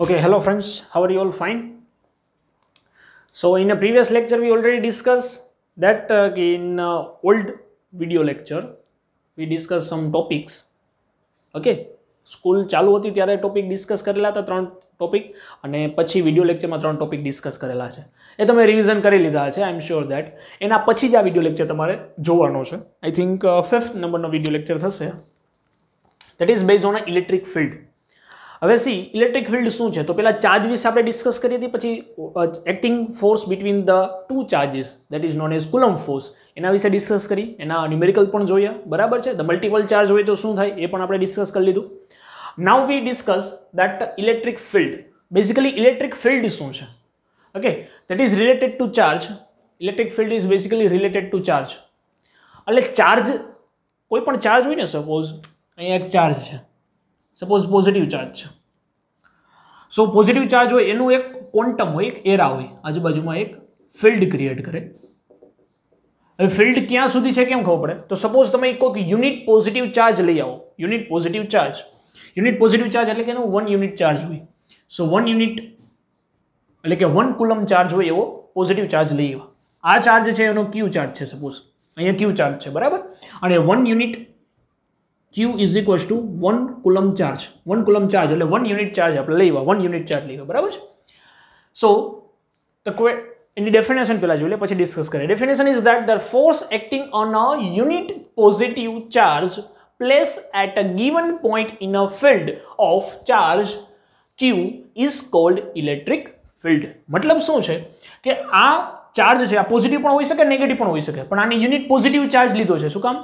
Okay, hello friends, how are you all? Fine. So in a previous lecture we already discussed that in old video lecture we discussed some topics. Okay, school ચાલુ હતી ત્યારે topic discuss કરેલા હતા ત્રણ topic અને પછી video લેક્ચરમાં ત્રણ ટોપિક ડિસ્કસ કરેલા છે. એ તમે રિવિઝન કરી લીધા છે. આઈ એમ શ્યોર ધેટ એના પછી જ આ વિડિયો લેક્ચર તમારે જોવાનો છે. આઈ થિંક 5th નંબરનો વિડિયો લેક્ચર થશે. That is based on electric field. હવે સી ઇલેક્ટ્રિક ફિલ્ડ શું છે તો પેલા ચાર્જ વિશે આપણે ડિસ્કસ કરી હતી, પછી acting force between the two charges that is known as Coulomb force એના વિશે ડિસ્કસ કરી, એના ન્યુમેરિકલ પણ જોયા, બરાબર છે. ધ મલ્ટિપલ ચાર્જ હોય તો શું થાય એ પણ આપણે ડિસ્કસ કરી લીધું. Now we discuss that electric field. Basically electric field શું છે? Okay, that is related to charge. Electric field is basically related to charge. એટલે ચાર્જ, કોઈ પણ ચાર્જ હોય ને, સપોઝ અહીંયા એક ચાર્જ છે, સપોઝ પોઝિટિવ ચાર્જ છે. સો પોઝિટિવ ચાર્જ હોય એનું એક ક્વોન્ટમ હોય, એક એરા હોય, આજુબાજુમાં એક ફિલ્ડ ક્રિએટ કરે. હવે ફિલ્ડ ક્યાં સુધી છે કેમ ખબર પડે? તો સપોઝ તમે કોઈક યુનિટ પોઝિટિવ ચાર્જ લઈ આવો. યુનિટ પોઝિટિવ ચાર્જ એટલે કે એનું 1 યુનિટ ચાર્જ હોય. સો 1 યુનિટ એટલે કે 1 કુલમ ચાર્જ હોય એવો પોઝિટિવ ચાર્જ લઈ આવો. આ ચાર્જ છે એનો ક્યુ ચાર્જ છે, સપોઝ અહીંયા ક્યુ ચાર્જ છે, બરાબર. અને 1 unit Q is equals to 1 coulomb charge. 1 coulomb charge એટલે 1 unit charge આપણે લઈવા, 1 unit charge લઈવા, બરાબર છે. So એની ડેફિનેશન પહેલા જોઈ લે પછી ડિસ્કસ કરીએ. Definition is that the force acting on a unit positive charge placed at a given point in a field of charge Q is called electric field. મતલબ શું છે કે આ ચાર્જ છે, આ પોઝિટિવ પણ હોઈ શકે, નેગેટિવ પણ હોઈ શકે, પણ આની યુનિટ પોઝિટિવ ચાર્જ લીધો છે. શું કામ?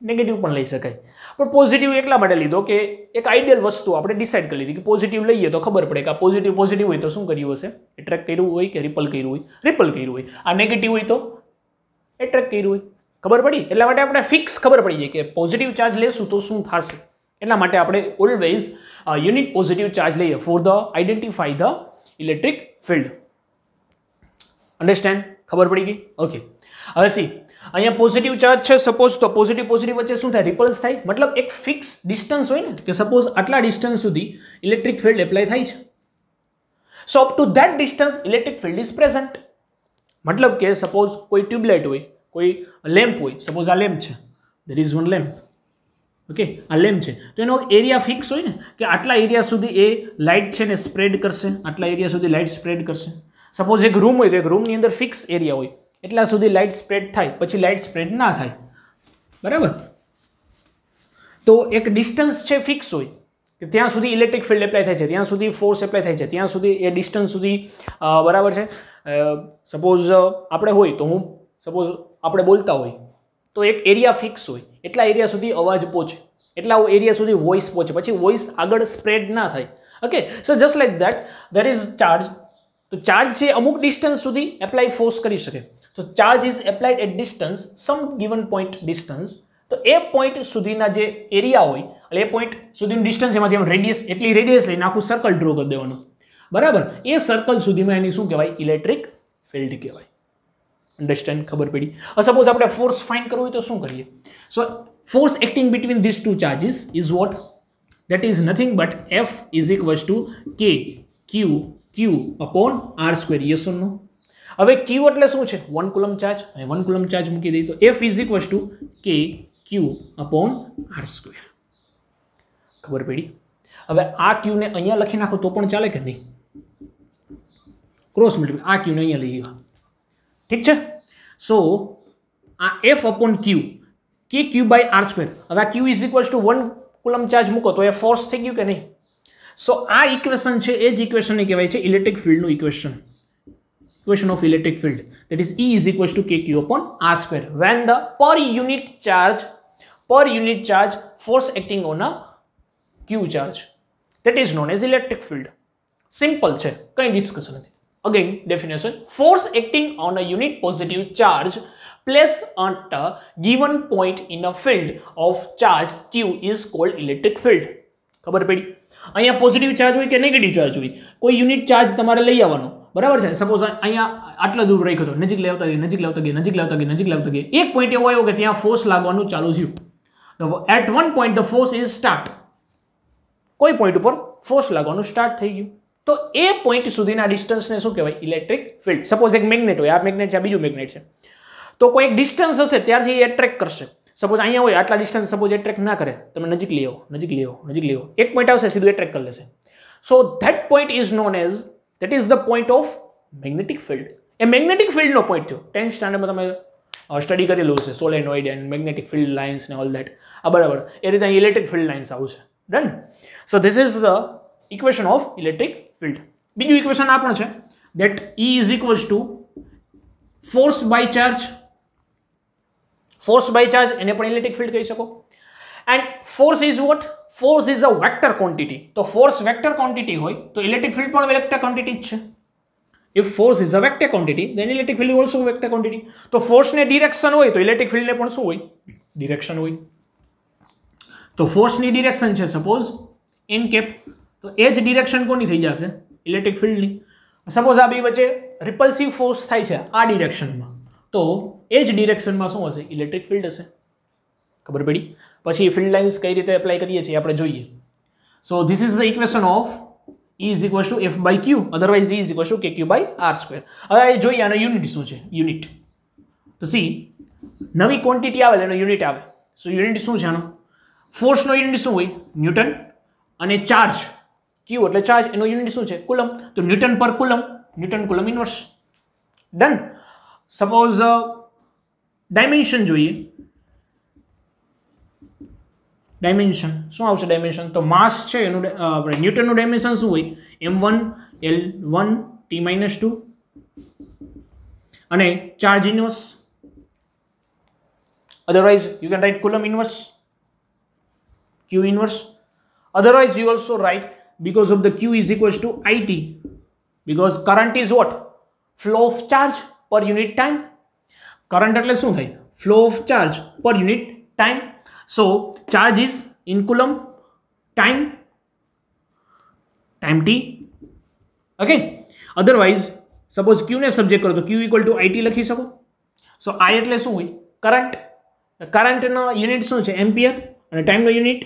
નેગેટિવ પણ લઈ શકાય, પણ પોઝિટિવ એટલા માટે લીધો કે એક આઈડિયલ વસ્તુ આપણે ડિસાઇડ કરી લીધી કે પોઝિટિવ લઈએ તો ખબર પડે કે આ પોઝિટિવ હોય તો શું કર્યું હશે? એટ્રેક્ટ કર્યું હોય કે રિપલ કર્યું હોય? રિપલ કર્યું હોય. આ નેગેટિવ હોય તો એટ્રેક્ટ કર્યું હોય. ખબર પડી? એટલા માટે આપણે ફિક્સ ખબર પડી જાય કે પોઝિટિવ ચાર્જ લેશું તો શું થશે. એટલા માટે આપણે ઓલવેઝ યુનિટ પોઝિટિવ ચાર્જ લઈએ for the identify the electric field. Understand? ખબર પડી ગઈ? ઓકે. હવે સી અહીંયા પોઝિટિવ ચાર્જ છે સપોઝ, તો પોઝિટિવ વચ્ચે શું થાય? રિપલ્સ થાય. મતલબ એક ફિક્સ ડિસ્ટન્સ હોય ને કે સપોઝ આટલા ડિસ્ટન્સ સુધી ઇલેક્ટ્રિક ફિલ્ડ એપ્લાય થાય છે. So up to that distance electric field is present. મતલબ કે સપોઝ કોઈ ટ્યુબલાઇટ હોય, કોઈ લેમ્પ હોય, સપોઝ આ લેમ્પ છે, there is one lamp. Okay, આ લેમ્પ છે તો એનો એરિયા ફિક્સ હોય ને કે આટલા એરિયા સુધી એ લાઇટ છે ને સ્પ્રેડ કરશે, આટલા એરિયા સુધી લાઇટ સ્પ્રેડ કરશે. સપોઝ એક રૂમ હોય તો એક રૂમની અંદર ફિક્સ એરિયા હોય, એટલા સુધી લાઇટ સ્પ્રેડ થાય, પછી લાઇટ સ્પ્રેડ ના થાય, બરાબર. તો એક ડિસ્ટન્સ છે ફિક્સ હોય કે ત્યાં સુધી ઇલેક્ટ્રિક ફિલ્ડ એપ્લાય થાય છે, ત્યાં સુધી ફોર્સ એપ્લાય થાય છે, ત્યાં સુધી એ ડિસ્ટન્સ સુધી, બરાબર છે. સપોઝ આપણે હોય તો હું સપોઝ આપણે બોલતા હોય તો એક એરિયા ફિક્સ હોય, એટલા એરિયા સુધી અવાજ પહોંચે, એટલા એરિયા સુધી વોઇસ પહોંચે, પછી વોઇસ આગળ સ્પ્રેડ ના થાય. Okay, so just like that there is charge. તો ચાર્જ છે અમુક ડિસ્ટન્સ સુધી એપ્લાય ફોર્સ કરી શકે. તો charge is applied at distance, some given point distance. તો એ પોઈન્ટ સુધીના જે એરિયા હોય એટલે એ પોઈન્ટ સુધીનું ડિસ્ટન્સ, એમાંથી રેડિયસ, એટલી રેડિયસ લઈને આખું સર્કલ ડ્રો કરી દેવાનું, બરાબર. એ સર્કલ સુધીમાં એની શું કહેવાય? ઇલેક્ટ્રિક ફિલ્ડ કહેવાય. અન્ડરસ્ટેન્ડ? ખબર પડી? સપોઝ આપણે ફોર્સ ફાઇન્ડ કરવું હોય તો શું કરીએ? So force acting between this two charges is what? That is nothing but F is equals to K Q upon R². Yes or no? હવે Q એટલે શું છે? 1 કુલમ ચાર્જ. 1 કુલમ ચાર્જ મૂકી દઈએ તો F is equals to K Q upon R². ખબર પડી? હવે આ Q ને અહીંયા લખી નાખો તો પણ ચાલે કે નહીં? ક્રોસ મલ્ટીપ્લાય, આ Q ને અહીંયા લઈ આવ્યા, ઠીક છે. સો આ F upon Q, KQ by R². હવે આ Q is equals to 1 Coulomb charge મૂકો તો એ ફોર્સ થઈ ગયું કે નહીં? સો આ ઇક્વેશન છે એ જ ઇક્વેશનને કહેવાય છે ઇલેક્ટ્રિક ફિલ્ડનું equation. Equation of electric field, that is E is equals to KQ upon R², when the per unit charge force acting on a Q charge, that is known as electric field. Simple છે, કઈ discussion નથી. Again definition: force acting on a unit positive charge placed at a given point in a field of charge Q is called electric field. ખબર પડી? અહીંયા positive charge હોય કે negative charge હોય, કોઈ યુનિટ ચાર્જ તમારે લઈ આવવાનો, બરાબર છે. સપોઝ અહીંયા આટલા દૂર રાખ્યો તો, નજીક લાવતા ગઈ, એક પોઈન્ટ એવો આવ્યો કે ત્યાં ફોર્સ લાગવાનું ચાલુ થયું. At one point the force is start. કોઈ પોઈન્ટ ઉપર ફોર્સ લાગવાનું સ્ટાર્ટ થઈ ગયું. તો એ પોઈન્ટ સુધીના ડિસ્ટન્સને શું કહેવાય? Electric field. સપોઝ એક મેગ્નેટ હોય, આ મેગ્નેટ છે, આ બીજું મેગ્નેટ છે, તો કોઈ એક ડિસ્ટન્સ હશે ત્યારથી એ એટ્રેક્ટ કરશે. સપોઝ અહીંયા હોય, આટલા ડિસ્ટન્સ સપોઝ એટ્રેક્ટ ના કરે, તમે નજીક લઈ આવો, નજીક લઈ આવો, નજીક લઈ આવો, એક પોઈન્ટ આવશે સીધું એટ્રેક્ટ કરી લેશે. So that point is known as, that is the point of magnetic field. એ મેગ્નેટિક ફિલ્ડનો પોઈન્ટ થયો. 10th સ્ટાન્ડર્ડમાં તમે સ્ટડી કરેલું હશે, solenoid and magnetic field lines ને ઓલ દેટ. આ બરાબર. એ રીતે ઇલેક્ટ્રિક ફિલ્ડ લાઇન્સ આવશે. Done. So this is the equation of electric field. બીજું ઇક્વેશન આ પણ છે, that E is equals to force by charge. Force by charge એને પણ ઇલેક્ટ્રિક ફિલ્ડ કહી શકો. And force is what? Force is a vector quantity. તો force vector quantity હોય તો ઇલેક્ટ્રિક ફિલ્ડ પણ વેક્ટર ક્વોન્ટિટી જ છે. If force is a vector quantity, then electric field is also a vector quantity. તો force ને direction હોય તો ઇલેક્ટ્રિક ફિલ્ડ ને પણ શું હોય? ડિરેક્શન હોય. તો force ની ડિરેક્શન છે સપોઝ n કેપ, તો એ જ ડિરેક્શન કોની થઈ જશે? ઇલેક્ટ્રિક ફિલ્ડની. સપોઝ આ બે વચ્ચે રિપલ્સિવ ફોર્સ થાય છે આ ડિરેક્શનમાં, તો એ જ ડિરેક્શનમાં શું હશે? ઇલેક્ટ્રિક ફિલ્ડ હશે. ખબર પડી? પછી ફિલ્ડ લાઇન્સ કઈ રીતે એપ્લાય કરીએ છીએ આપણે જોઈએ. સો this is the equation of E is equals to F by Q, otherwise E is equals to KQ by R square. હવે જોઈએ આનો યુનિટ શું છે? યુનિટ તો સી નવી ક્વોન્ટિટી આવે એનો યુનિટ આવે. સો યુનિટ શું છે આનો? ફોર્સનો યુનિટ શું હોય? ન્યૂટન. અને ચાર્જ Q એટલે ચાર્જ, એનો યુનિટ શું છે? કુલમ. તો newton per coulomb, newton coulomb inverse. Done. Suppose dimension જોઈએ. ડાયમેન્શન શું આવશે? ડાયમેન્શન તો માસ છે એનું, આપણે ન્યૂટનનું ડાયમેન્શન શું હોય? m1 l1 t-2 અને charge inverse. otherwise you can write coulomb inverse, q inverse. otherwise you also write, because of the q is equals to it, because current is what? Flow of charge per unit time. current એટલે શું થાય? Flow of charge per unit time. So charge is in coulomb, time t. Okay. otherwise suppose q ને subject કરો તો q equal to it લખી શકો. so I એટલે શું હોય? કરંટ. કરંટનો યુનિટ શું છે? એમ્પિયર. અને ટાઈમનો યુનિટ,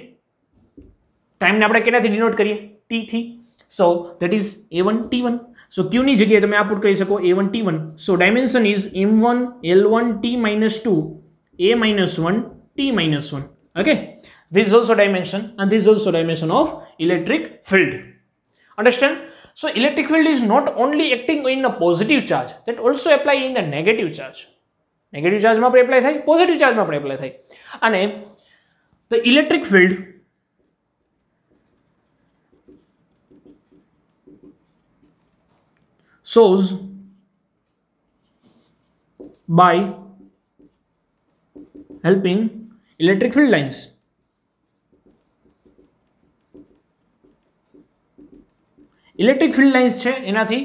ટાઈમને આપણે કેનાથી ડિનોટ કરીએ? t થી. so that is a1 t1. so q ની જગ્યાએ તમે આ પુટ કરી શકો a1 t1. so dimension is m1 l1 t-2 a-1 t-1. okay, this is also dimension, and this is also dimension of electric field. Understand? so electric field is not only acting in a positive charge, that also apply in a negative charge. negative charge માં પણ apply થાય, positive ચાર્જમાં પણ apply થાય. અને the electric field shows by helping electric field lines. Electric field lines છે એનાથી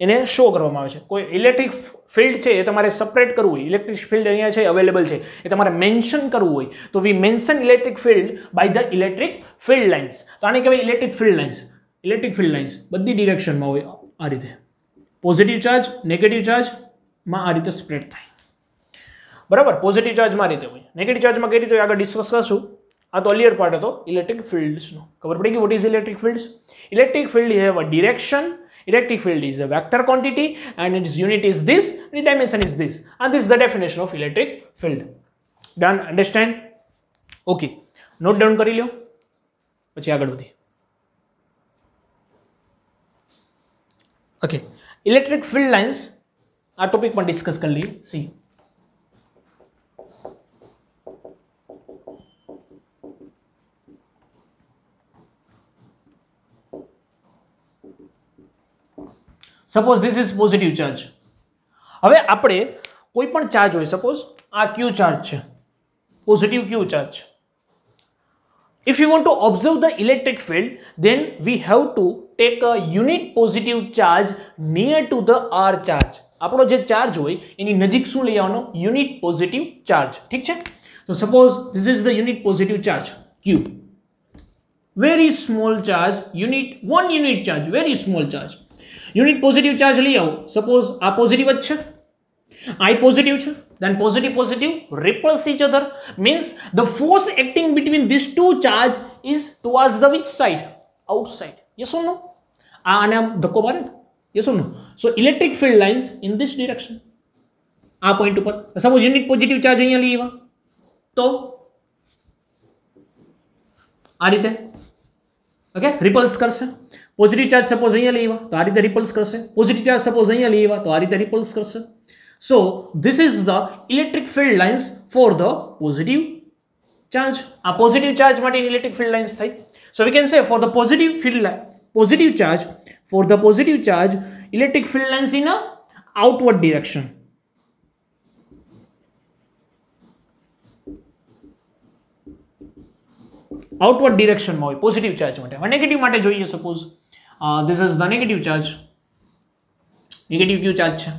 એને show કરવામાં આવે છે. કોઈ ઇલેક્ટ્રિક ફિલ્ડ છે એ તમારે સેપરેટ કરવું હોય, ઇલેક્ટ્રિક ફિલ્ડ અહીંયા છે અવેલેબલ છે, એ તમારે મેન્શન કરવું હોય તો we mention electric field by the electric field lines. તો આને કહેવાય electric field lines. Electric field lines બધી ડિરેક્શનમાં હોય આ રીતે. પોઝિટિવ ચાર્જ, નેગેટિવ ચાર્જમાં આ રીતે સ્પ્રેડ થાય. બરાબર? પોઝિટિવ ચાર્જમાં રીતે હોય, નેગેટિવ ચાર્જમાં કઈ રીતે આગળ ડિસ્કસ કરશું. આ તો અર્લિયર પાર્ટ હતો ઇલેક્ટ્રિક ફિલ્ડ્સનો. ખબર પડી ગઈ what is electric fields? Electric field have a direction, electric field is a vector quantity and its unit is this and the dimension is this, and this is the definition of electric field. Done? Understand? okay, note down કરી લ્યો પછી આગળ વધીએ. okay, electric field lines આ topic પણ discuss કરી લઈએ. C suppose this is positive charge. હવે આપણે કોઈ પણ ચાર્જ હોય, સપોઝ આ ક્યુ ચાર્જ છે, positive Q charge. If you want to observe the electric field, then we have to take a unit positive charge near to the R charge. આપણો જે charge હોય એની નજીક શું લઈ આવવાનો? Unit positive charge. ઠીક છે? તો suppose this is the unit positive charge Q. Very small charge, unit 1 unit charge, very small charge. Unit positive charge લઈ આવો. સપોઝ આ પોઝિટિવ જ છે, I positive છે, then positive repulse each other, means the force acting between these two charge is towards the which side? outside. Yes or no? આને આમ ધક્કો મારે ને. Yes or no? So electric field lines in this direction. આ point ઉપર suppose unit positive charge અહીંયા લઈએ તો આ રીતે ઓકે રિપલ્સ કરશે. પોઝિટિવ ચાર્જ સપોઝ અહીંયા લઈએ તો આ રીતે રિપલ્સ કરશે. પોઝિટિવ ચાર્જ સપોઝ અહીંયા લઈએ તો આ રીતે રિપલ્સ કરશે. So this is the electric field lines for the positive charge. આ પોઝિટિવ ચાર્જ માટેની ઇલેક્ટ્રિક ફિલ્ડ લાઇન્સ થઈ. So we can say for the positive charge, for the positive charge electric field lines in a outward direction. Outward direction માં હોય positive charge માટે. હવે negative માટે જોઈએ suppose this is the negative charge. Negative Q charge છે.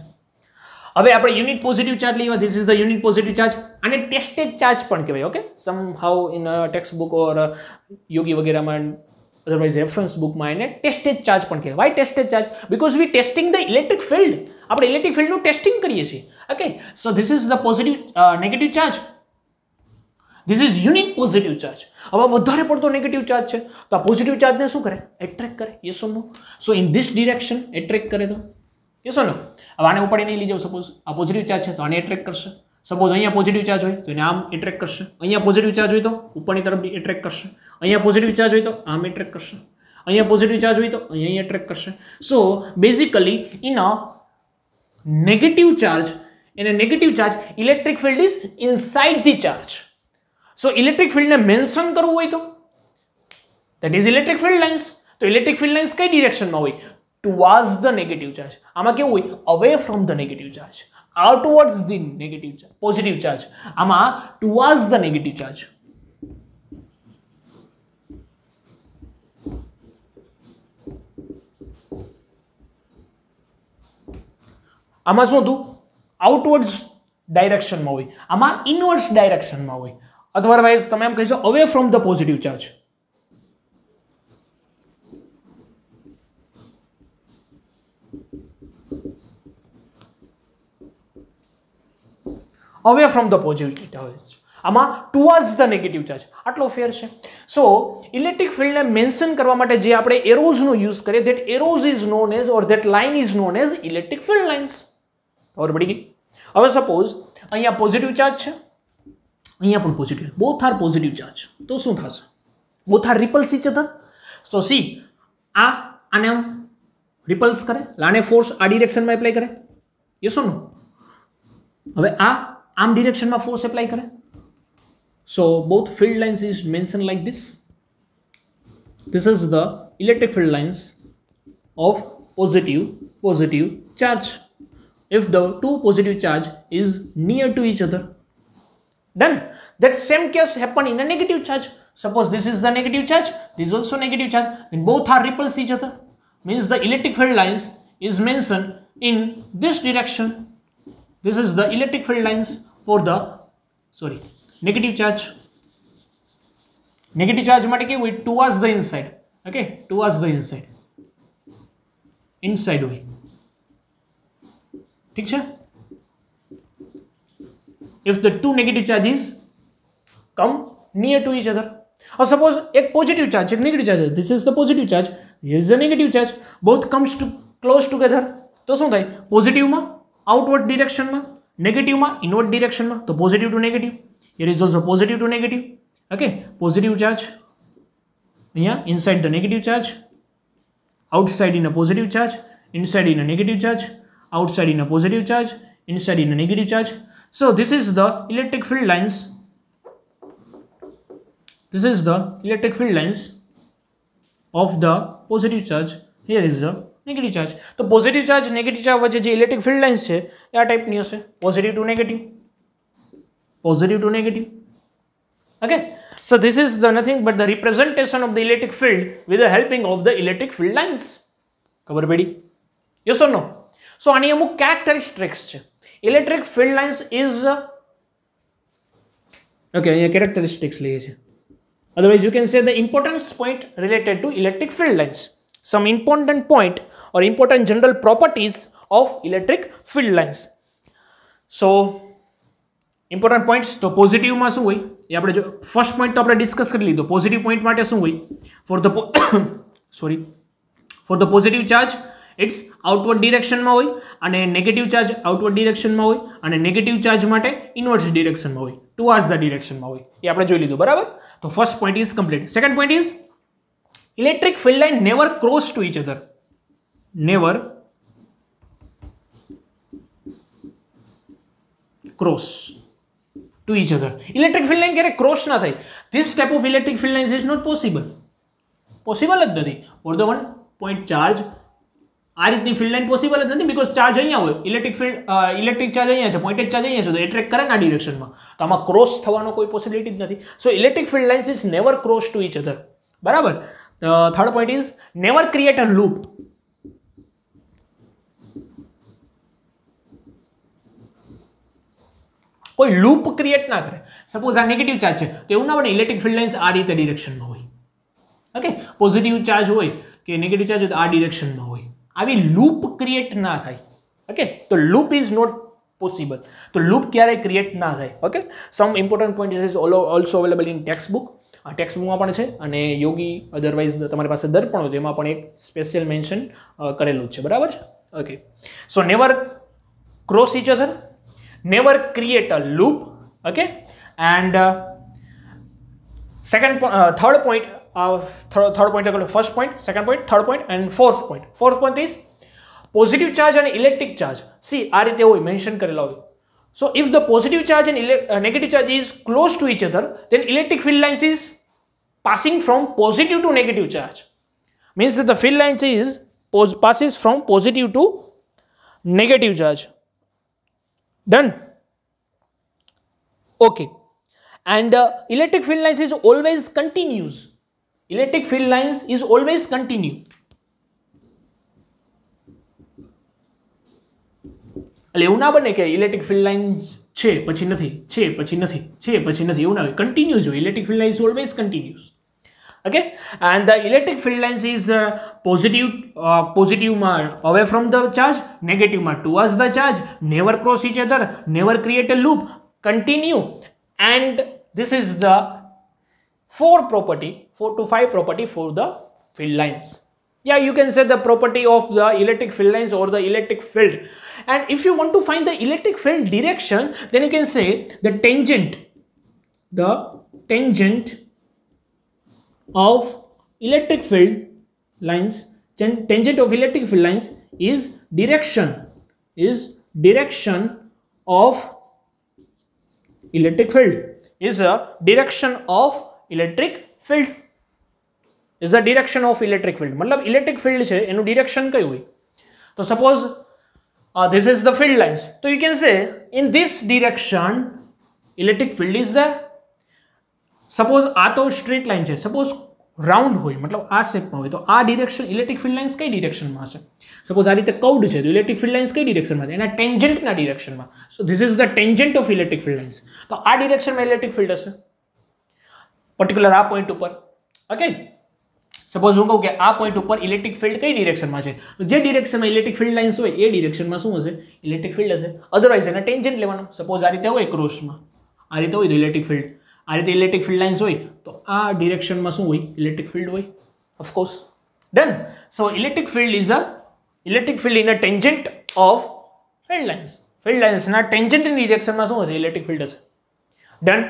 હવે આપણે unit positive charge લઈએ. This is the unit positive charge. આને ટેસ્ટેડ ચાર્જ પણ કહેવાય. Okay somehow in text book or યોગી વગેરેમાં અધરવાઇઝ રેફરન્સ બુકમાં એને ટેસ્ટેડ ચાર્જ પણ કહેવાય. Why tested charge? Because we testing the electric field. આપણે ઇલેક્ટ્રિક ફિલ્ડનું ટેસ્ટિંગ કરીએ છીએ. Okay so this is the positive negative charge. This is unit positive charge. હવે વધારે પડતો નેગેટિવ ચાર્જ છે તો આ પોઝિટિવ ચાર્જને શું કરે? એટ્રેક્ટ કરે. Yes or no? So in this direction attract કરે તો યસ ઓર નો? હવે આને ઉપાડી નહીં લઈ જાવ. સપોઝ આ પોઝિટિવ ચાર્જ છે તો આને એટ્રેક્ટ કરશે. સપોઝ અહીંયા પોઝિટિવ ચાર્જ હોય તો એને આમ એટ્રેક્ટ કરશે. અહીંયા પોઝિટિવ ચાર્જ હોય તો ઉપરની તરફ એટ્રેક્ટ કરશે. અહીંયા પોઝિટિવ ચાર્જ હોય તો આમ એટ્રેક્ટ કરશે. અહીંયા પોઝિટિવ ચાર્જ હોય તો અહીંયા એટ્રેક્ટ કરશે. So basically in a negative charge electric field is inside the charge. So electric ફિલ્ડને મેન્શન કરવું હોય તો that is electric field lines. તો ઇલેક્ટ્રિક ફિલ્ડ લાઇન્સ કઈ ડિરેક્શનમાં હોય? Towards the negative charge. આમાં કેવું હોય? અવે from the negative charge, આઉટવર્ડ્સ the negative charge, positive charge. આમાં ટુવાર્ડ્સ ધ નેગેટિવ ચાર્જ. આમાં શું હતું? આઉટવર્ડ્સ ડાયરેક્શનમાં હોય. આમાં ઇનવર્ડ્સ ડાયરેક્શનમાં હોય. અધરવાઇઝ તમે એમ કહીશો away from the positive charge. Away from the positive charge. આમાં ટુવર્ડ્સ ધ નેગેટિવ ચાર્જ. આટલો ફેર છે. સો ઇલેક્ટ્રિક ફિલ્ડને મેન્શન કરવા માટે જે આપણે એરોઝનો યુઝ કરીએ that arrows is known as or that line is known as electric field lines. ખબર પડી ગઈ? હવે સપોઝ અહીંયા પોઝિટિવ ચાર્જ છે, અહીંયા પણ positive, both are positive charge. તો શું થશે? Both are repels each other. તો સી આને રિપલ્સ કરે, આને ફોર્સ આ ડિરેક્શનમાં એપ્લાય કરે. Yes or no? હવે આમ ડિરેક્શનમાં ફોર્સ એપ્લાય કરે. So both field lines is mention like this. This is the electric field lines of positive charge. If the two positive charge is near to each other. Done. That same case happen in a negative charge. Suppose this is the negative charge, this is also negative charge, then both are repulse each other. Means the electric field lines is mentioned in this direction. This is the electric field lines for the negative charge. Negative charge માટે કેવું હોય? Towards the inside. Okay, towards the inside. Inside way. ठीक है? If the two negative charges come near to each other, or suppose एक positive charge, एक negative charge, this is the positive charge, here is the negative charge, both comes to close together, तो શું થાય? positive માં outward direction માં, negative માં inward direction માં, તો positive to negative. Here is also positive to negative. Okay, positive charge અહીંયા inside the negative charge, outside in a positive charge, inside in a negative charge, outside in a positive charge, inside in a negative charge. So this is the electric field lines. This is the electric field lines of the positive charge. Here is the negative charge. તો positive charge negative charge વચ્ચે જે electric field lines છે એ આ ટાઈપની હશે. positive to negative. Positive to negative. Okay. So this is the nothing but the representation of the electric field with the helping of the electric field lines. ખબર પડી? Yes or no? So આની અમુક characteristics છે. Electric field lines is okay, અહીંયા characteristics લઈએ છે. Otherwise you can say the importance point related to electric field lines. Some important point or important general properties of electric field lines. So important points તો positive માં શું હોય? એ આપણે જો first point તો આપણે ડિસ્કસ કરી લીધો. પોઝિટિવ પોઈન્ટ માટે શું હોય? For the sorry for the positive charge it's outward ડિરેક્શનમાં હોય અને નેગેટિવ ચાર્જ આઉટવર્ડ ડિરેક્શનમાં હોય અને નેગેટિવ ચાર્જ માટે ઇનવર્સ ડિરેક્શનમાં હોય, ટુવર્ડ્સ ધ ડિરેક્શનમાં હોય. એ આપણે જોઈ લીધું, બરાબર. તો first point is complete. Second point is electric field line never cross to each other. Never cross to each other. Electric field line ક્યારે ક્રોસ ના થાય. This type of electric field lines is not possible. Possible જ નથી. For the 1 point charge આ રીતની field line possible જ નથી, because charge અહીંયા હોય, ઇલેક્ટ્રિક ચાર્જ અહીંયા છે, પોઈન્ટેજ ચાર્જ અહીંયા છે, તો એટ્રેક્ટ કરે ને આ ડિરેક્શનમાં, તો આમાં ક્રોસ થવાનો કોઈ પોસિબિલિટી જ નથી. So electric field lines is never cross to each other, બરાબર. Third point is never create a loop. કોઈ લૂપ ક્રિએટ ના કરે. સપોઝ આ નેગેટિવ ચાર્જ છે તો એવું ના બને ઇલેક્ટ્રિક ફિલ્ડ લાઇન્સ આ રીતે ડિરેક્શનમાં હોય. ઓકે, પોઝિટિવ ચાર્જ હોય કે નેગેટિવ ચાર્જ હોય તો આ ડિરેક્શનમાં હોય. આવી લૂપ ક્રિએટ ના થાય. ઓકે, તો લૂપ ઇઝ નોટ પોસિબલ. તો લૂપ ક્યારેય ક્રિએટ ના થાય. Okay, some important point is also available in text book. આ ટેક્સ્ટ બુકમાં પણ છે અને યોગી અધરવાઇઝ તમારી પાસે દર્પણ હોય તો એમાં પણ એક સ્પેશિયલ મેન્શન કરેલું જ છે, બરાબર છે. Okay, so never cross each other, never create a loop. Okay, and third point, first point, second point, third point and fourth point. Fourth point is positive charge and electric charge. See, આ રીતે હોય, mention કરેલા હોય. So if the positive charge and negative charge is close to each other, then electric field lines is passing from positive to negative charge. Means that the field lines is passes from positive to negative charge. Done. Okay, and electric field lines is always continuous. Electric field lines is always continue. એટલે એવું ના બને કે electric field lines છે પછી નથી, છે પછી નથી, છે પછી નથી, એવું ના હોય. કન્ટિન્યુઅસ હોય. Electric field lines always continuous. Okay, and the electric field lines is positive away from the charge, negative towards the charge, never cross each other, never create a loop, continue. And this is the 4 to 5 property for the field lines. Yeah, you can say the property of the electric field lines or the electric field. And if you want to find the electric field direction, then you can say the tangent of electric field lines, tangent of electric field lines is direction of electric field, is a direction of electric field, is a direction of electric field. मतलब electric field છે એનું direction કયું હોય. તો suppose this is the field lines, so you can say in this direction electric field is there. Suppose આ તો straight line છે, suppose round હોય મતલબ આ શેપમાં હોય તો આ ડિરેક્શન ઇલેક્ટ્રિક ફિલ્ડ લાઇન્સ કઈ ડિરેક્શનમાં હશે. સપોઝ આ રીતે કર્વડ છે તો ઇલેક્ટ્રિક ફિલ્ડ લાઇન્સ કઈ ડિરેક્શનમાં છે, એના ટેન્જન્ટના ડિરેક્શનમાં. So this is the tangent of electric field lines. તો આ ડિરેક્શનમાં ઇલેક્ટ્રિક ફિલ્ડ હશે પર્ટિક્યુલર આ પોઈન્ટ ઉપર. ઓકે, સપોઝ હું કહું કે આ પોઈન્ટ ઉપર ઇલેક્ટ્રિક ફિલ્ડ કઈ ડિરેક્શનમાં છે, તો જે ડિરેક્શનમાં ઇલેક્ટ્રિક ફિલ્ડ લાઇન્સ હોય એ ડિરેક્શનમાં શું હશે, ઇલેક્ટ્રિક ફિલ્ડ હશે. અધરવાઇઝ એના ટેન્જન્ટ લેવાનું. સપોઝ આ રીતે હોય ક્રોસમાં, આ રીતે હોય તો ઇલેક્ટ્રિક ફિલ્ડ, આ રીતે ઇલેક્ટ્રિક ફિલ્ડ લાઇન્સ હોય તો આ ડિરેક્શનમાં શું હોય, ઇલેક્ટ્રિક ફિલ્ડ હોય. Of course. Done. So electric field is electric field in a tangent of field lines. Field લાઇન્સના ટેન્જન્ટની ડિરેક્શનમાં શું હશે, ઇલેક્ટ્રિક ફિલ્ડ હશે. Done.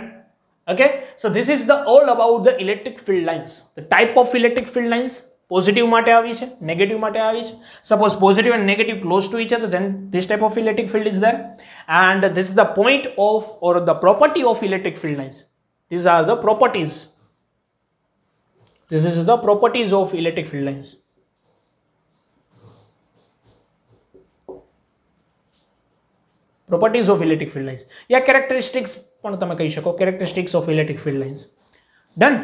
Okay, so this is the all about the electric field lines. The type of electric field lines, positive માટે આવી છે, negative માટે આવી છે. Suppose positive and negative close to each other, then this type of electric field is there. And this is the point of or the property of electric field lines. These are the properties. This is the properties of electric field lines. Properties of electric field lines. Yeah, characteristics પણ તમે કહી શકો, characteristics of electric field lines. Done.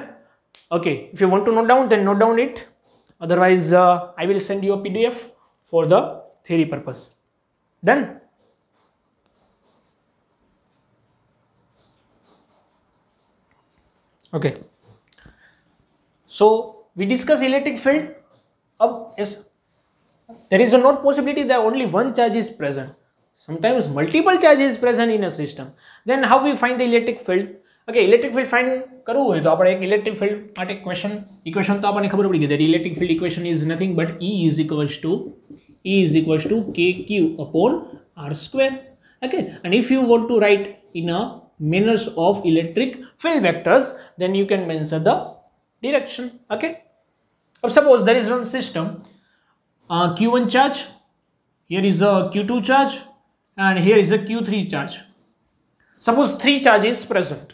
Okay, if you want to note down, then note down it. Otherwise, I will send you a PDF for the theory purpose. Done. Okay. So we discuss electric field. Yes, there is a not possibility that only one charge is present. Sometimes multiple charges is present in a system. Then how we find the electric field? Okay electric field find करવું હોય તો આપણે એક electric field માટે equation તો આપણને ખબર પડી ગઈ that electric field equation is nothing but E is equals to kq upon r square. Okay, and if you want to write in a manners of electric field vectors, then you can mention the direction. Okay, suppose there is one system, q1 charge, here is a q2 charge, and here is a q3 charge. Suppose 3 charges is present,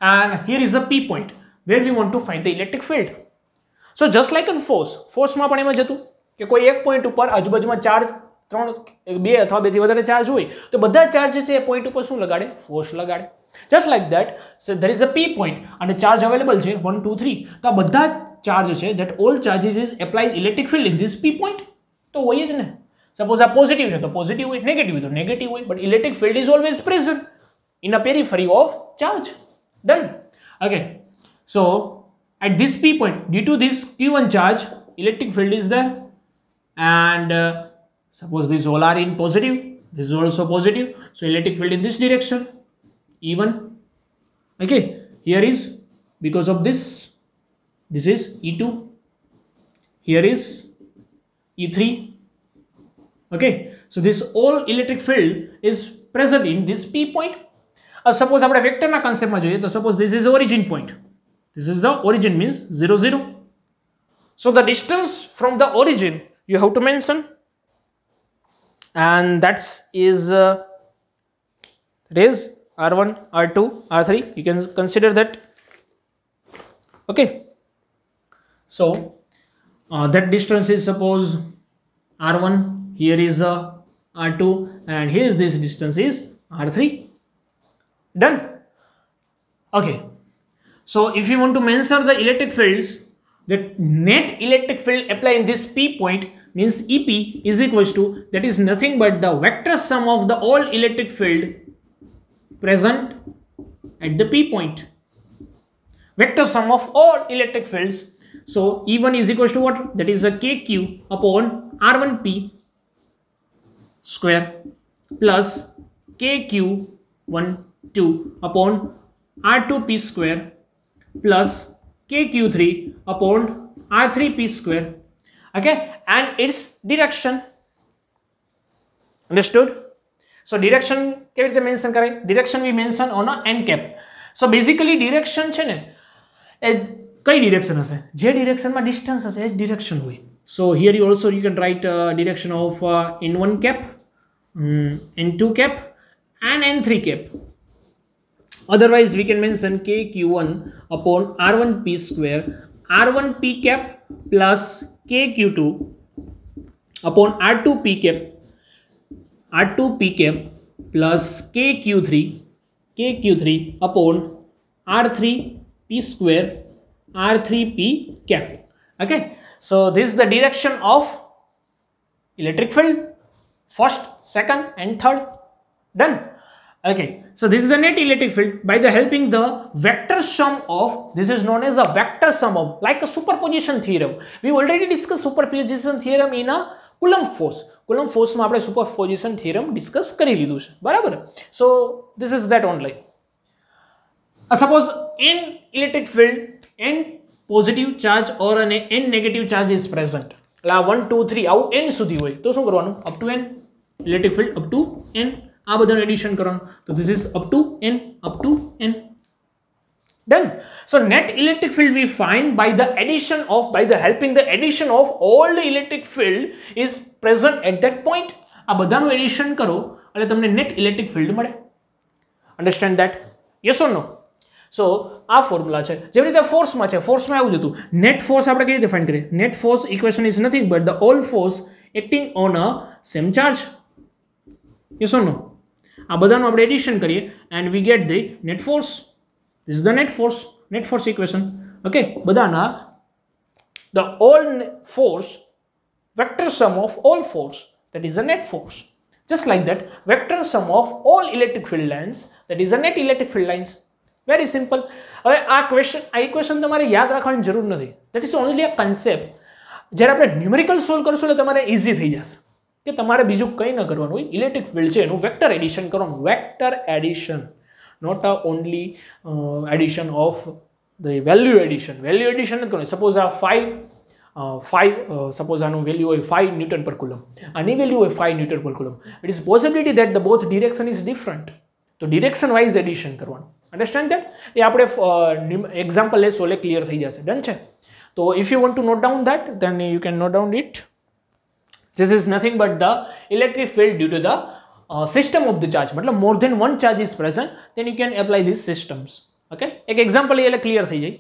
and here is a p point where we want to find the electric field. So just like in force માં પણ એમાં જતું કે કોઈ એક point ઉપર આજુબાજુમાં charge 2 અથવા 2 થી વધારે ચાર્જ હોય તો બધા ચાર્જ છે એ પોઈન્ટ ઉપર શું લગાડે ફોર્સ લગાડે. just like that, so there is a p point and a charge available છે 1 2 3 તો આ બધા ચાર્જ છે that all charges is applied electric field in this p point તો હોય જ ને. સપોઝ આ પોઝિટિવ છે તો પોઝિટિવ હોય, નેગેટિવ હોય તો નેગેટિવ હોય, but electric field is always present in a periphery of charge. Done. Okay, so at this p point, due to this q1 charge, electric field is there, and suppose these all are in positive, this is also positive, so electric field in this direction E1. Okay, here is because of this is E2, here is E3. Okay, so this all electric field is present in this p point. Suppose આપણે વેક્ટરના કન્સેપ્ટમાં જોઈએ તો suppose this is origin point, this is the origin means 0 0, so the distance from the origin you have to mention, and that is r1 r2 r3, you can consider that. Okay, so that distance is suppose r1, here is r2, and here is this distance is r3. Done. Okay, so if you want to measure the electric fields, the net electric field applied in this p point means EP is equals to, that is nothing but the vector sum of the all electric field present at the p point. Vector sum of all electric fields. So E1 is equals to what? That is a kq upon r1p square plus kq1 2 upon r2p square plus kq3 upon r3p square. Okay, and its direction. Understood? So direction કેવી રીતે mention કરાય? Direction we mention on a n cap. So basically direction છે ને એ કઈ direction હશે? જે direction માં distance હશે એ direction હોય. So here you also you can write direction of n1 cap, n2 cap and n3 cap. Otherwise we can mention kq1 upon r1p square, r1p cap plus kq2 upon r2p cap plus kq3 upon r3p square, r3p cap. Okay, so this is the direction of electric field, first, second and third. Done. Okay, so this is the net electric field by the helping the vector sum of, this is known as the vector sum of, like a superposition theorem. We already discussed superposition theorem in a Coulomb force. Coulomb force માં આપણે superposition theorem discuss કરી લીધું છે, બરાબર? So this is that only. Suppose n electric field, n positive charge or n negative charge is present. એટલે 1 2 3 આવું n સુધી હોય તો શું કરવાનું? up to n electric field up to n. આ બધાનું એડિશન કરવાનું. તો this is up to n, up to n. Done. So net electric field we find by the addition of, by the helping the addition of all the electric field is present at that point. આ બધાનું addition કરો એટલે તમને net electric field મળે. Understand that? Yes or no? So આ formula છે. જેવી રીતે ફોર્સમાં છે, ફોર્સમાં આવું જ હતું. નેટ ફોર્સ આપણે કેવી રીતે ફાઇન્ડ કરીએ? Net force equation is nothing but the all force acting on a same charge. Yes or no? આ બધાનું આપણે એડિશન કરીએ and we get the net force. This is the net force equation. Okay, badana the all force, vector sum of all force, that is a net force. Just like that, vector sum of all electric field lines, that is a net electric field lines. Very simple. હવે આ equation તમારે યાદ રાખવાની જરૂર નથી. That is only a concept. જ્યારે આપણે numerical solve કરશું એટલે તમારે ઈઝી થઈ જશે કે તમારે બીજું કંઈ ન કરવાનું હોય. ઇલેક્ટ્રિક ફિલ્ડ છે એનું વેક્ટર એડિશન કરવાનું, vector addition. not only addition of the value addition નથી કરવાનું. સપોઝ આ 5 સપોઝ આનું વેલ્યુ હોય 5 ન્યૂટન પર કુલમ, આની વેલ્યુ હોય 5 newton per coulomb. It is possibility that the both direction is different. તો ડિરેક્શન વાઇઝ એડિશન કરવાનું. Understand that? એ આપણે એક્ઝામ્પલ લેશો એટલે ક્લિયર થઈ જશે. ડન છે? તો if you want to note down that then you can note down it. This is nothing but the electric field due to the system of the charge. मतलब more than one charge is present, then you can apply these systems. Okay? एक example ये clear થઈ જાય.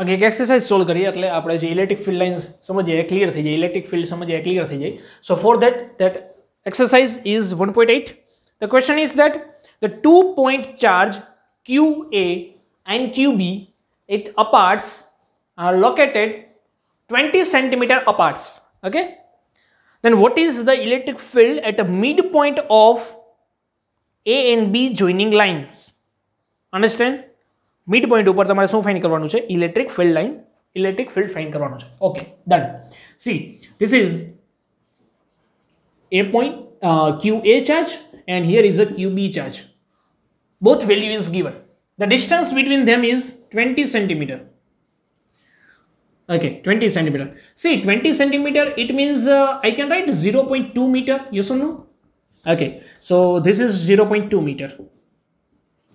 Okay, एक exercise solve કરીએ એટલે આપણે જે electric field lines સમજીએ clear થઈ જાય, electric field સમજીએ clear થઈ જાય. So for that exercise is 1.8. The question is that the 2-point charge QA and QB it aparts are located 20 centimeter apart. Okay, then what is the electric field at a midpoint of A and B joining lines? Understand? Midpoint ઉપર તમારે શું find કરવાનું છે? Electric field line, electric field find કરવાનું છે. Okay, done. C, this is A point QA charge and here is a QB charge. Both value is given. The distance between them is 20 centimeter. Okay, 20 centimeter. See, 20 centimeter, it means I can write 0.2 meter, yes or no? Okay, so this is 0.2 meter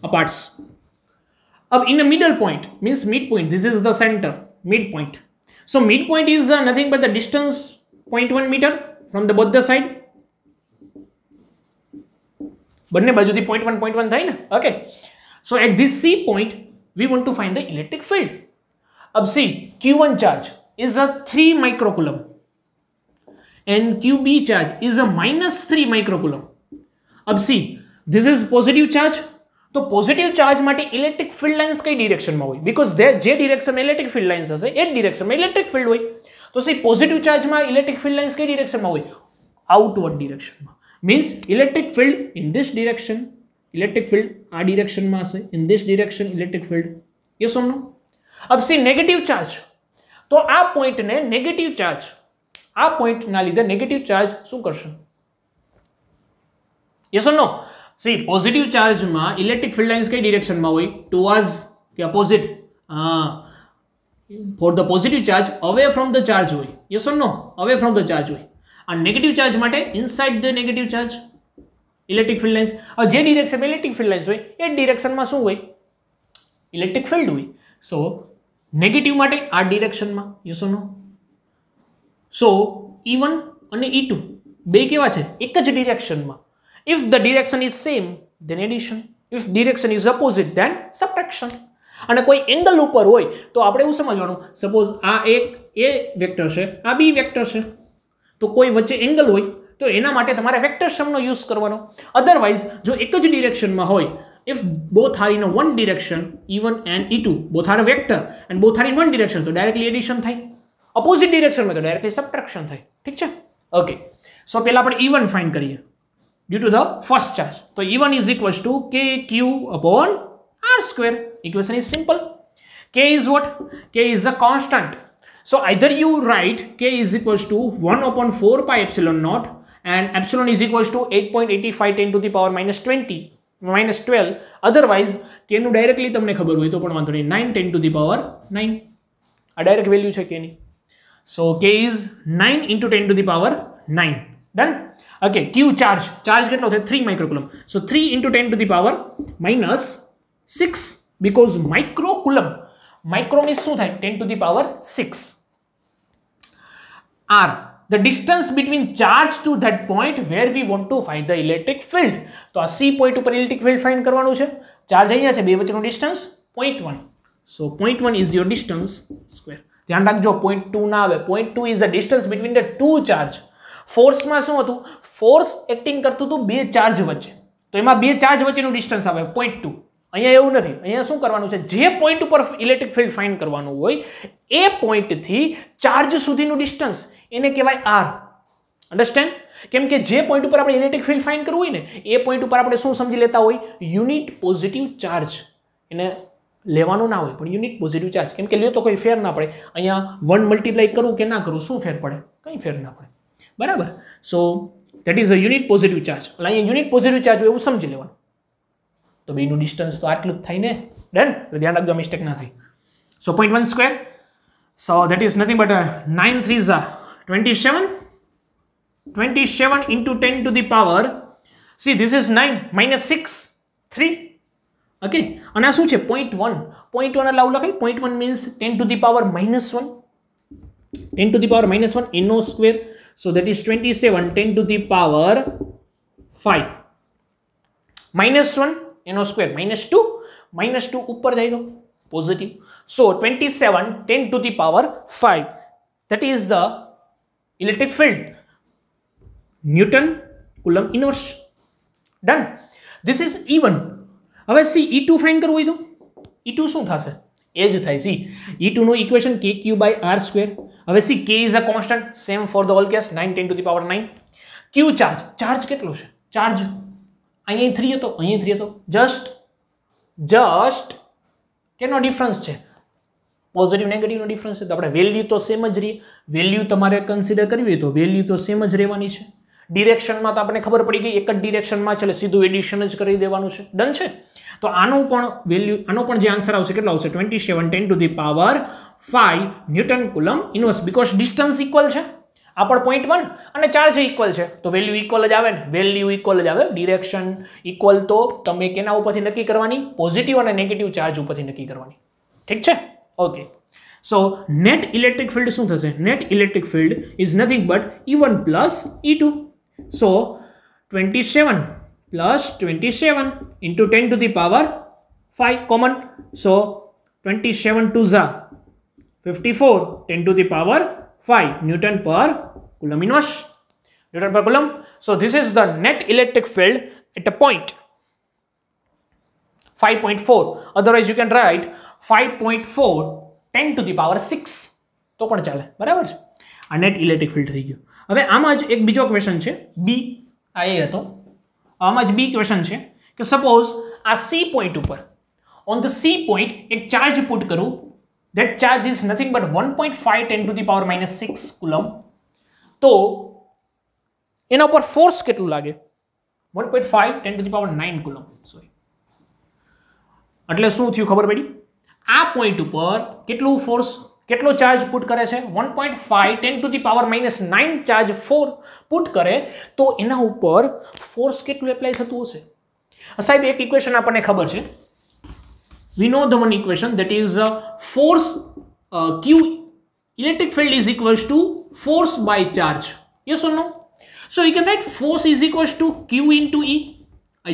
aparts. Up in the middle point, means midpoint, this is the center, midpoint. So midpoint is nothing but the distance 0.1 meter from the both the side. બંને બાજુથી 0.1 થાય ને? Okay, so at this C point, we want to find the electric field. अब see, Q1 charge is a 3 microcoulomb and QB charge is a -3 microcoulomb. अब see, this is positive charge. तो positive charge માટે electric field lines કઈ ડિરેક્શનમાં હોય? because જે ડિરેક્શનમાં electric field lines હશે એ ડિરેક્શનમાં electric field હોય. તો see, positive chargeમાં electric field lines કઈ ડિરેક્શનમાં હોય? outward ડિરેક્શનમાં. means electric field in this direction, electric field આ ડિરેક્શનમાં હશે, in this direction electric field. yes or no? अब सी नेगेटिव चार्ज, तो आ पॉइंट ने नेगेटिव चार्ज, आ पॉइंट ना लीधे नेगेटिव चार्ज शू करशे? Yes or no? See positive charge में इलेक्ट्रिक फील्ड लाइन्स कई डायरेक्शन में होय? टुवर्ड्स के opposite? For the positive charge away from the charge होय. Yes or no? Away from the charge होय. आ नेगेटिव चार्ज माटे inside the negative charge electric field lines. और जे डायरेक्शन में इलेक्ट्रिक फील्ड लाइन्स होय ए डायरेक्शन में शू होय? इलेक्ट्रिक फील्ड होय. सो नेगेटिव माटे आ डिरेक्शन में. Yes or no? So E1 અને E2 બે કેવા છે? એક જ ડિરેક્શન માં. If the direction is same then addition, if direction is opposite then subtraction. અને કોઈ એંગલ ઉપર હોય તો આપણે એવું સમજવાનું, સપોઝ આ એક A વેક્ટર છે, આ B વેક્ટર છે, તો કોઈ વચ્ચે એંગલ હોય તો એના માટે તમારે વેક્ટર સમનો યુઝ કરવાનો. અધરવાઇઝ જો એક જ ડિરેક્શનમાં હોય, if both are in a one direction, E1 and E2 both are a vector and both are in one direction, so directly addition થાય. opposite direction में तो directly subtraction થાય. ठीक છે? Okay, so પહેલા આપણે E1 find કરીએ due to the first charge. तो E1 is equals to KQ upon R square. Equation is simple. K is what? K is a constant. So either you write K is equals to 1 upon 4 pi epsilon naught and epsilon is equals to 8.85 10 to the power -12. otherwise k નું directly તમને ખબર હોય તો પણ વાંધો નહીં, 9 10 to the power 9 આ direct value છે k ની. so k is 9 into 10 to the power 9. Done? Okay, q charge કેટલો છે? 3 માઇક્રોકુલમ. so 3 into 10 to the power -6 because microcoulomb means શું થાય? 10 to the power 6. r the distance between charge to that point where we want to find the electric field. તો આ C point ઉપર electric field find કરવાનું છે. Charge અહીંયા છે, બે વચ્ચેનો distance 0.1. so 0.1 is your distance square. ધ્યાન રાખજો 0.2 ના આવે. 0.2 is the distance between the two charge. ફોર્સમાં શું હતું? ફોર્સ એક્ટિંગ કરતું હતું બે ચાર્જ વચ્ચે, તો એમાં બે ચાર્જ વચ્ચેનું ડિસ્ટન્સ આવે 0.2. અહીંયા એવું નથી. અહીંયા શું કરવાનું છે? જે પોઈન્ટ ઉપર ઇલેક્ટ્રિક ફિલ્ડ ફાઇન્ડ કરવાનું હોય એ પોઈન્ટથી ચાર્જ સુધીનું ડિસ્ટન્સ એને કહેવાય r. અન્ડરસ્ટેન્ડ? કેમ કે જે પોઈન્ટ ઉપર આપણે ઇલેક્ટ્રિક ફિલ્ડ ફાઇન્ડ કરવું હોય ને એ પોઈન્ટ ઉપર આપણે શું સમજી લેતા હોય? Unit positive charge. એને લેવાનું ના હોય પણ યુનિટ પોઝિટિવ ચાર્જ. કેમ કે લ્યો તો કોઈ ફેર ના પડે. અહીંયા 1 મલ્ટીપ્લાય કરું કે ના કરું શું ફેર પડે? કંઈ ફેર ના પડે. બરાબર? સો that is a unit positive charge. એટલે અહીંયા યુનિટ પોઝિટિવ ચાર્જ હોય એવું સમજી લેવાનું. તો બેનું ડિસ્ટન્સ તો આટલું જ થાય ને. ડન. તો ધ્યાન રાખજો મિસ્ટેક ના થાય. So 0.1 square. So that is nothing but 9 3s are 27. 27 into 10 to the power. See, this is 9 minus 6 3. Okay. અને આ શું છે 0.1. 0.1 એટલે આવું લખાય. 0.1 means 10 to the power minus 1. 10 to the power minus 1 no square. So that is 27 10 to the power 5. Minus 1 no square minus 2. Minus 2 ऊपर जाएगा positive. So 27 10 to the power 5. That is the electric field. Newton Coulomb inverse. Done. This is E1. હવે see E2 find કરવું હોય તો E2 શું થશે? એ જ થાય. see E2 નો equation kq by r square. હવે see k is a constant, same for the whole case, 9 10 to the power 9. q charge કેટલો છે? ચાર્જ અહીંયા 3 હતો, અહીંયા 3 હતો. જસ્ટ કેનો ડિફરન્સ છે? પોઝિટિવ નેગેટિવ નો ડિફરન્સ છે. તો આપણે વેલ્યુ તો સેમ જ રહી. વેલ્યુ તમારે કન્સિડર કરવી હોય તો વેલ્યુ તો સેમ જ રહેવાની છે. ડિરેક્શનમાં તો આપણને ખબર પડી ગઈ, એક જ ડિરેક્શનમાં છે એટલે સીધું એડિશન જ કરી દેવાનું છે. ડન છે. તો આનું પણ વેલ્યુ, આનો પણ જે આન્સર આવશે કેટલો આવશે? 27 10 to the power 5 newton coulomb inverse, because distance equal છે. આ પણ 0.1 અને ચાર્જ ઇક્વલ છે તો વેલ્યુ ઇક્વલ જ આવે ને. વેલ્યુ ઇક્વલ જ આવે. ડિરેક્શન ઇક્વલ તો તમે કેના ઉપરથી નક્કી કરવાની? પોઝિટિવ અને નેગેટિવ ચાર્જ ઉપરથી નક્કી કરવાની. ઠીક છે? ઓકે. સો નેટ ઇલેક્ટ્રિક ફિલ્ડ શું થશે? Net electric field is nothing but E1 plus E2. So 27 plus 27 into 10 to the power 5 common. So 27 2s are 54 10 to the power 5 Newton per Coulomb inverse. Newton per Coulomb. So this is the net electric field at a point 5.4. Otherwise you can write 5.4 10 to the power 6 તો પણ ચાલે. બરાબર છે? આ net electric field થઈ ગયું. હવે આમાં જ એક બીજો ક્વેશ્ચન છે બી. આ એ હતો. આમાં જ બી ક્વેશ્ચન છે કે સપોઝ આ સી પોઈન્ટ ઉપર ઓન ધ સી પોઈન્ટ એક ચાર્જ પુટ કરું. that charge is nothing but 1.5 10 to the power minus 6 coulomb. તો એના ઉપર ફોર્સ કેટલું લાગે? 1.5 10 to the power 9 coulomb. Sorry. એટલે શું થયું ખબર પડી? આ પોઈન્ટ ઉપર કેટલું ફોર્સ, કેટલો ચાર્જ પુટ કરે છે? 1.5 10 to the power minus 9 charge put કરે તો એના ઉપર ફોર્સ કેટલું એપ્લાય થતું હશે? સાહેબ એક ઇક્વેશન આપણને ખબર છે. We know the one equation, that is force Q electric field is equals to force by charge. Yes or no? So you can write force is equals to Q into E.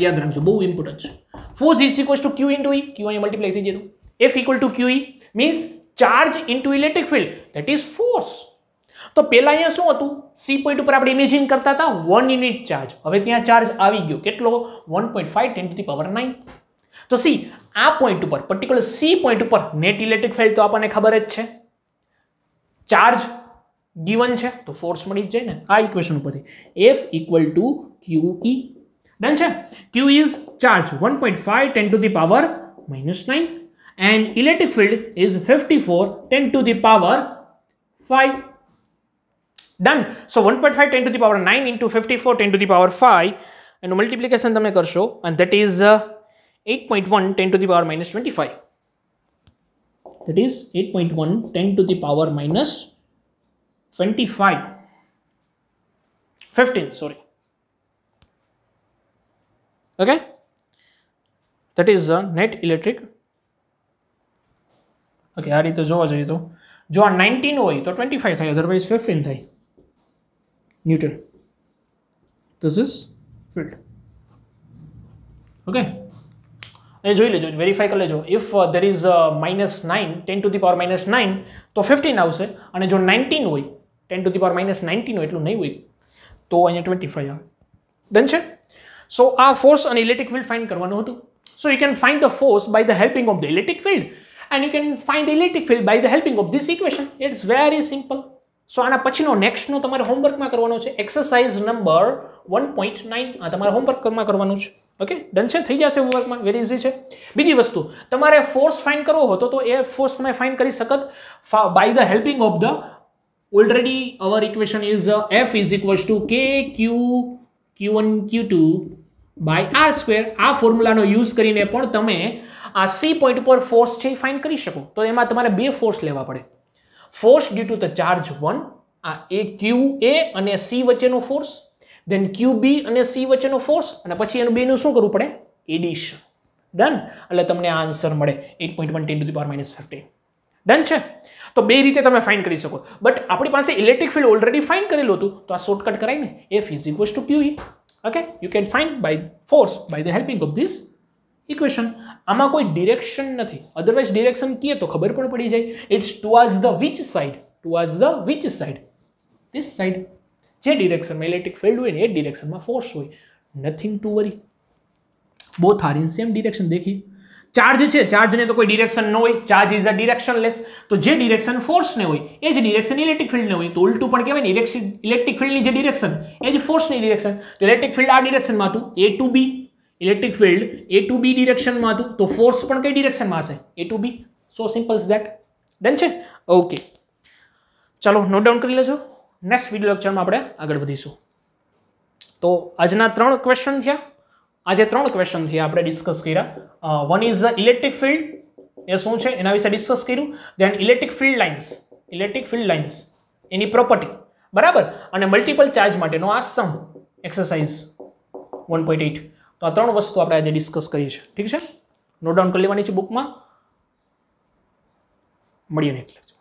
યાદ રાખજો, બહુ important છે. Force is equals to Q into E. Q અહીંયા multiply થઈ જતું. F equal to QE means charge into electric field, that is force. તો પહેલા અહીંયા શું હતું? સી પોઈન્ટ ઉપર આપણે ઇમેજિન કરતા હતા 1 યુનિટ ચાર્જ. હવે ત્યાં ચાર્જ આવી ગયો કેટલો? 1.5 10 to the power 9. તો સી આ પોઈન્ટ ઉપર, પર્ટિક્યુલર સી પોઈન્ટ ઉપર નેટ ઇલેક્ટ્રિક ફિલ્ડ તો આપણને ખબર જ છે. ચાર્જ ગિવન છે તો ફોર્સ મળી જ જાય ને આ ઇક્વેશન ઉપરથી. F equal to QE. Done છે? Q is charge 1.5 10 to the power minus 9 and electric field is 54 10 to the power 5. Done. So 1.5 10 to the power 9 into 54 10 to the power 5 and multiplication તમે કરશો and that is 8.1 10 to the power minus 25. That is 8.1 10 to the power minus 25. 15, sorry. Okay? That is net electric. Okay, આ રીતે જોવા જઈએ તો જો આ 19 હોય તો 25 થાય, otherwise 15 થાય. Newton. This is field. Okay? એ જોઈ લેજો, વેરીફાઈ કરી લેજો. If there is minus 9 10 to the power minus 9 તો 15 આવશે અને જો 19 હોય 10 to the power minus 19 હોય એટલું નહીં હોય તો અહીંયા 25 આવે. ડન છે? સો આ ફોર્સ અને ઇલેક્ટ્રિક ફિલ્ડ ફાઇન્ડ કરવાનું હતું. So you can find the force by the helping of the electric field and you can find the electric field by the helping of this equation. It's very simple. So આના પછીનો નેક્સ્ટનો તમારે હોમવર્કમાં કરવાનો છે exercise number 1.9. આ તમારે હોમવર્કમાં કરવાનું છે. Okay, done છે? થઈ જશે હોમવર્કમાં. વેરી ઇઝી છે. બીજી વસ્તુ, તમારે ફોર્સ ફાઇન્ડ કરવો હતો તો એ ફોર્સ તમે ફાઇન્ડ કરી શકત by the helping of the already our equation is F is equals to KQ Q1 Q2 by R square. આ ફોર્મ્યુલાનો યુઝ કરીને પણ તમે આ સી પોઈન્ટ પર ફોર્સ છે એ ફાઇન્ડ કરી શકો. તો એમાં તમારે બે ફોર્સ લેવા પડે. Force due to the charge 1, આ એ ક્યુ એ અને સી વચ્ચેનો ફોર્સ, ધેન ક્યુ બી અને સી વચ્ચેનો ફોર્સ, અને પછી એનું બેનું શું કરવું પડે? એડિશન. ડન. એટલે તમને આ આન્સર મળે 8.1 10 to the power -15. ડન છે. તો બે રીતે તમે ફાઇન્ડ કરી શકો. બટ આપણી પાસે ઇલેક્ટ્રિક ફિલ્ડ ઓલરેડી ફાઇન્ડ કરેલું હતું, તો આ શોર્ટકટ કરાય ને, F is equals to QE. Okay, you can find by force by the helping of this equation. આમાં કોઈ ડિરેક્શન નથી, અધરવાઇઝ ડિરેક્શન કીએ તો ખબર પણ પડી જાય. It's towards the which side? Towards the which side? This side. જે ડિરેક્શનમાં ઇલેક્ટ્રિક ફિલ્ડ હોય ને એ ડિરેક્શનમાં ફોર્સ હોય. Nothing to worry. Both are in same direction. દેખીએ ચાર્જ છે, ચાર્જને તો કોઈ ડિરેક્શન ન હોય, ચાર્જ ઇઝ અ ડિરેક્શનલેસ. તો જે ડિરેક્શન ફોર્સને હોય એ જ ડિરેક્શન ઇલેક્ટ્રિક ફિલ્ડને હોય. તો ઉલટું પણ કહેવાય ને, ઇલેક્ટ્રિક ફિલ્ડની જે ડિરેક્શન એ જ ફોર્સની ડિરેક્શન. તો ઇલેક્ટ્રિક ફિલ્ડ આ ડિરેક્શનમાં હતું, A to B. Electric field A to B ડિરેક્શનમાં હતું, તો ફોર્સ પણ કઈ ડિરેક્શનમાં હશે? A to B. So simple is that. Done છે. ઓકે, ચાલો નોટ ડાઉન કરી લેજો. નેક્સ્ટ વિડિયો લેક્ચરમાં આપણે આગળ વધીશું. તો આજના 3 ક્વેશ્ચન થયા. આજે 3 ક્વેશ્ચન થી આપણે ડિસ્કસ કર્યા. વન ઇઝ ઇલેક્ટ્રિક ફિલ્ડ, એ શું છે એના વિશે ડિસ્કસ કર્યું. ધેન ઇલેક્ટ્રિક ફિલ્ડ લાઇન્સ, એની પ્રોપર્ટી, બરાબર. અને મલ્ટિપલ ચાર્જ માટેનો આ સમ એક્સરસાઇઝ 1.8. તો આ 3 વસ્તુ આપણે આજે ડિસ્કસ કરી છે. ઠીક છે, નોટ ડાઉન કરી લેવાની છે બુકમાં. મળીએ નેક્સ્ટ લેક્ચર.